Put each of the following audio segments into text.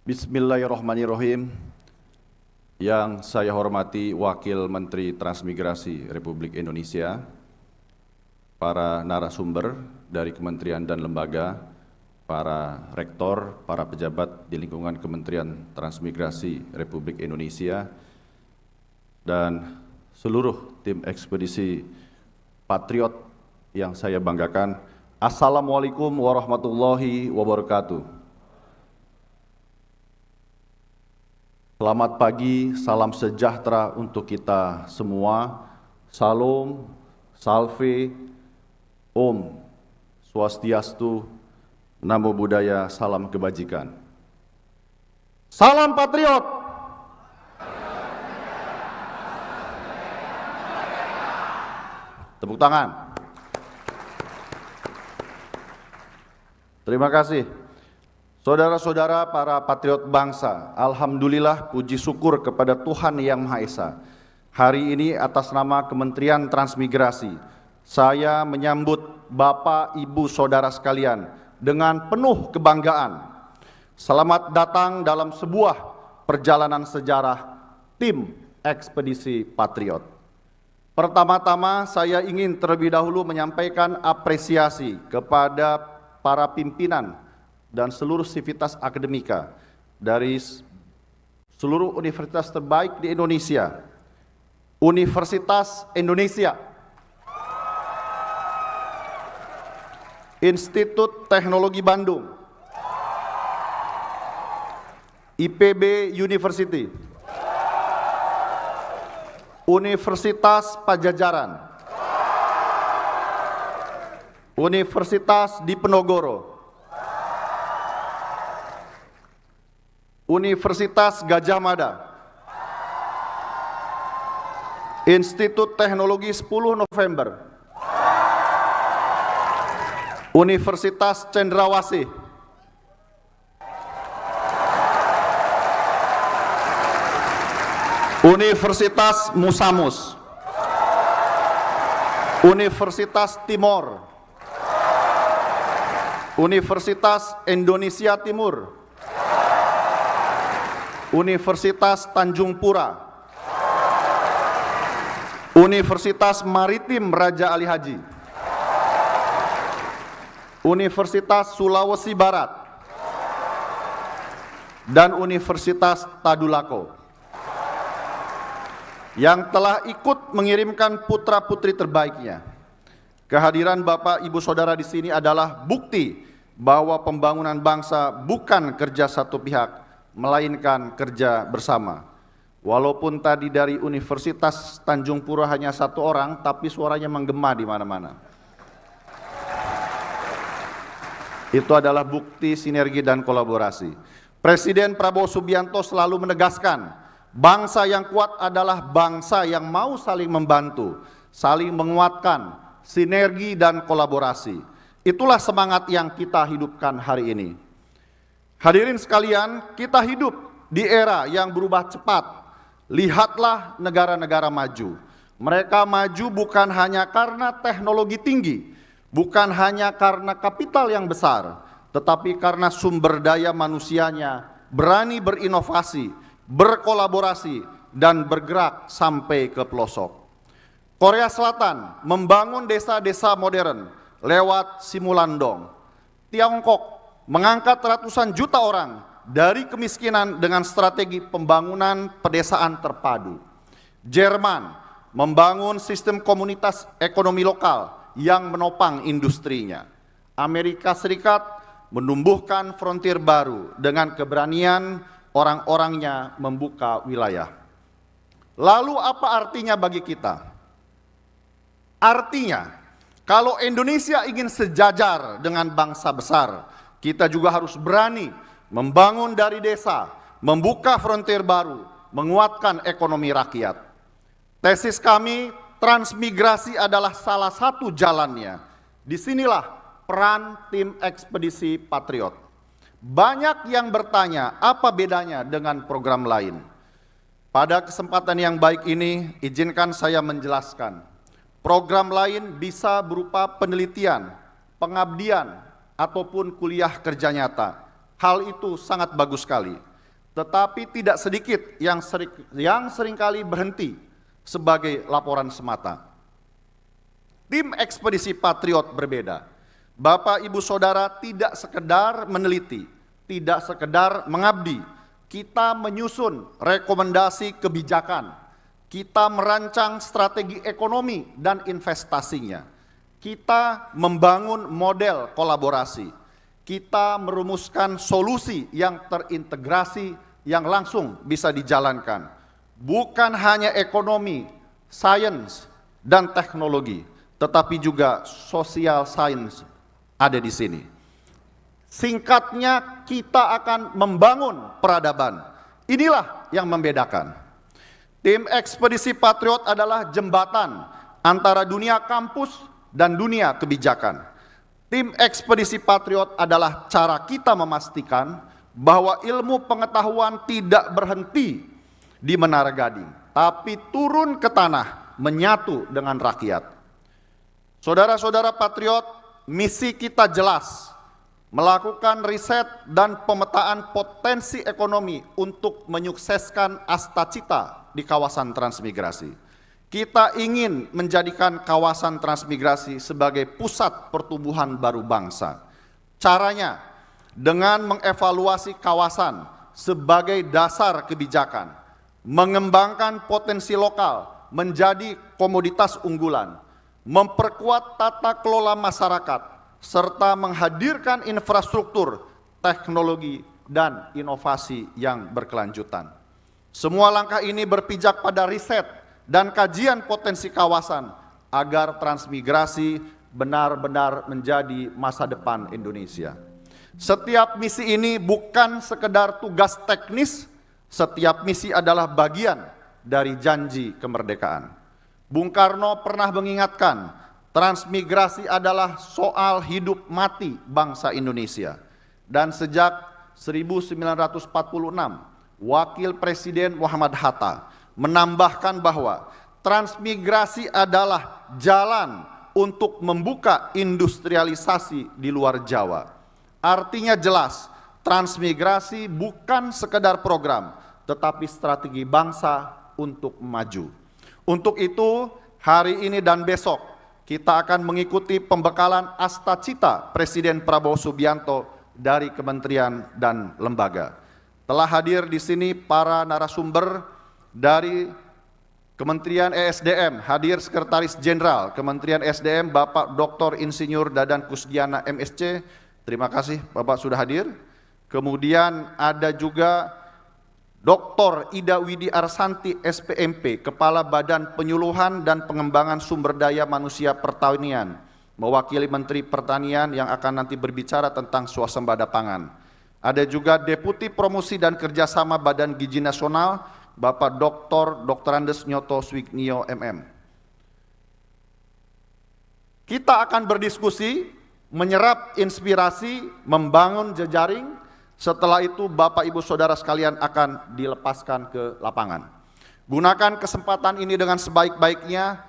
Bismillahirrahmanirrahim. Yang saya hormati Wakil Menteri Transmigrasi Republik Indonesia, para narasumber dari kementerian dan lembaga, para rektor, para pejabat di lingkungan Kementerian Transmigrasi Republik Indonesia, dan seluruh tim ekspedisi Patriot yang saya banggakan. Assalamualaikum warahmatullahi wabarakatuh. Selamat pagi, salam sejahtera untuk kita semua. Salam, salve, Om Swastiastu, Namo Buddhaya, salam kebajikan. Salam Patriot. Tepuk tangan. Terima kasih. Saudara-saudara para patriot bangsa, alhamdulillah puji syukur kepada Tuhan Yang Maha Esa. Hari ini atas nama Kementerian Transmigrasi, saya menyambut Bapak, Ibu, Saudara sekalian dengan penuh kebanggaan. Selamat datang dalam sebuah perjalanan sejarah tim ekspedisi Patriot. Pertama-tama saya ingin terlebih dahulu menyampaikan apresiasi kepada para pimpinan dan seluruh sivitas akademika dari seluruh universitas terbaik di Indonesia. Universitas Indonesia, Institut Teknologi Bandung, IPB University, Universitas Pajajaran, Universitas Diponegoro, Universitas Gadjah Mada, Institut Teknologi 10 November, Universitas Cendrawasih, Universitas Musamus, Universitas Timor, Universitas Indonesia Timur, Universitas Tanjung Pura, Universitas Maritim Raja Ali Haji, Universitas Sulawesi Barat, dan Universitas Tadulako, yang telah ikut mengirimkan putra-putri terbaiknya. Kehadiran Bapak, Ibu, Saudara di sini adalah bukti bahwa pembangunan bangsa bukan kerja satu pihak, melainkan kerja bersama. Walaupun tadi dari Universitas Tanjung Pura hanya satu orang, tapi suaranya menggema di mana-mana. Itu adalah bukti sinergi dan kolaborasi. Presiden Prabowo Subianto selalu menegaskan, bangsa yang kuat adalah bangsa yang mau saling membantu, saling menguatkan, sinergi dan kolaborasi. Itulah semangat yang kita hidupkan hari ini. Hadirin sekalian, kita hidup di era yang berubah cepat. Lihatlah negara-negara maju. Mereka maju bukan hanya karena teknologi tinggi, bukan hanya karena kapital yang besar, tetapi karena sumber daya manusianya berani berinovasi, berkolaborasi, dan bergerak sampai ke pelosok. Korea Selatan membangun desa-desa modern lewat Simulandong. Tiongkok mengangkat ratusan juta orang dari kemiskinan dengan strategi pembangunan pedesaan terpadu. Jerman membangun sistem komunitas ekonomi lokal yang menopang industrinya. Amerika Serikat menumbuhkan frontier baru dengan keberanian orang-orangnya membuka wilayah. Lalu apa artinya bagi kita? Artinya, kalau Indonesia ingin sejajar dengan bangsa besar, kita juga harus berani membangun dari desa, membuka frontier baru, menguatkan ekonomi rakyat. Tesis kami, transmigrasi adalah salah satu jalannya. Disinilah peran tim ekspedisi Patriot. Banyak yang bertanya, apa bedanya dengan program lain? Pada kesempatan yang baik ini, izinkan saya menjelaskan. Program lain bisa berupa penelitian, pengabdian, ataupun kuliah kerja nyata. Hal itu sangat bagus sekali. tetapi tidak sedikit yang seringkali berhenti sebagai laporan semata. Tim Ekspedisi Patriot berbeda. Bapak Ibu Saudara tidak sekedar meneliti, tidak sekedar mengabdi. Kita menyusun rekomendasi kebijakan. Kita merancang strategi ekonomi dan investasinya. Kita membangun model kolaborasi. Kita merumuskan solusi yang terintegrasi yang langsung bisa dijalankan. Bukan hanya ekonomi, sains, dan teknologi, tetapi juga social science ada di sini. Singkatnya, kita akan membangun peradaban. Inilah yang membedakan. Tim Ekspedisi Patriot adalah jembatan antara dunia kampus dan dunia kebijakan. Tim Ekspedisi Patriot adalah cara kita memastikan bahwa ilmu pengetahuan tidak berhenti di Menara Gading, tapi turun ke tanah, menyatu dengan rakyat. Saudara-saudara Patriot, misi kita jelas, melakukan riset dan pemetaan potensi ekonomi untuk menyukseskan Astacita di kawasan transmigrasi. Kita ingin menjadikan kawasan transmigrasi sebagai pusat pertumbuhan baru bangsa. Caranya dengan mengevaluasi kawasan sebagai dasar kebijakan, mengembangkan potensi lokal menjadi komoditas unggulan, memperkuat tata kelola masyarakat, serta menghadirkan infrastruktur, teknologi, dan inovasi yang berkelanjutan. Semua langkah ini berpijak pada riset dan kajian potensi kawasan agar transmigrasi benar-benar menjadi masa depan Indonesia. Setiap misi ini bukan sekedar tugas teknis, setiap misi adalah bagian dari janji kemerdekaan. Bung Karno pernah mengingatkan, transmigrasi adalah soal hidup mati bangsa Indonesia. Dan sejak 1946, Wakil Presiden Muhammad Hatta menambahkan bahwa transmigrasi adalah jalan untuk membuka industrialisasi di luar Jawa. Artinya jelas, transmigrasi bukan sekedar program, tetapi strategi bangsa untuk maju. Untuk itu, hari ini dan besok, kita akan mengikuti pembekalan Astacita Presiden Prabowo Subianto dari kementerian dan lembaga. Telah hadir di sini para narasumber dari Kementerian ESDM, hadir Sekretaris Jenderal Kementerian ESDM Bapak Dr. Insinyur Dadan Kusdiana MSc. Terima kasih Bapak sudah hadir. Kemudian ada juga Dr. Ida Widi Arsanti SPMP, Kepala Badan Penyuluhan dan Pengembangan Sumber Daya Manusia Pertanian, mewakili Menteri Pertanian yang akan nanti berbicara tentang swasembada pangan. Ada juga Deputi Promosi dan Kerjasama Badan Gizi Nasional, Bapak Dr. Andes Nyoto Swignio MM. Kita akan berdiskusi, menyerap inspirasi, membangun jejaring. Setelah itu Bapak Ibu Saudara sekalian akan dilepaskan ke lapangan. Gunakan kesempatan ini dengan sebaik-baiknya,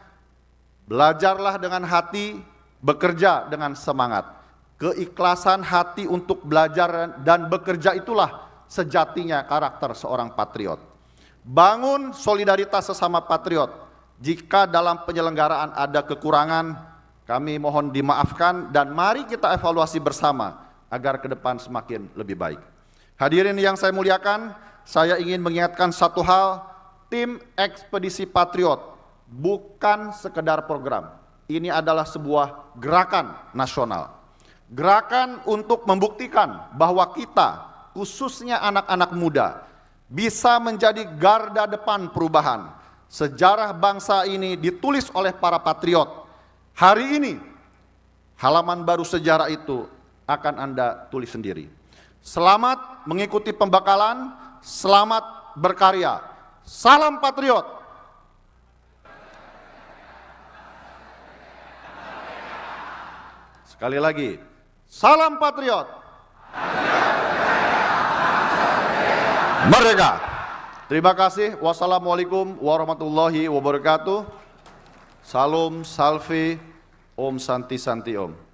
belajarlah dengan hati, bekerja dengan semangat. Keikhlasan hati untuk belajar dan bekerja itulah sejatinya karakter seorang patriot. Bangun solidaritas sesama patriot. Jika dalam penyelenggaraan ada kekurangan, kami mohon dimaafkan dan mari kita evaluasi bersama agar ke depan semakin lebih baik. Hadirin yang saya muliakan, saya ingin mengingatkan satu hal, tim Ekspedisi Patriot bukan sekedar program. Ini adalah sebuah gerakan nasional. Gerakan untuk membuktikan bahwa kita, khususnya anak-anak muda, bisa menjadi garda depan perubahan. Sejarah bangsa ini ditulis oleh para patriot. Hari ini, halaman baru sejarah itu akan Anda tulis sendiri. Selamat mengikuti pembekalan, selamat berkarya. Salam patriot. Sekali lagi, salam patriot. Merdeka. Terima kasih. Wassalamualaikum warahmatullahi wabarakatuh. Salam, salve, om santi santi om.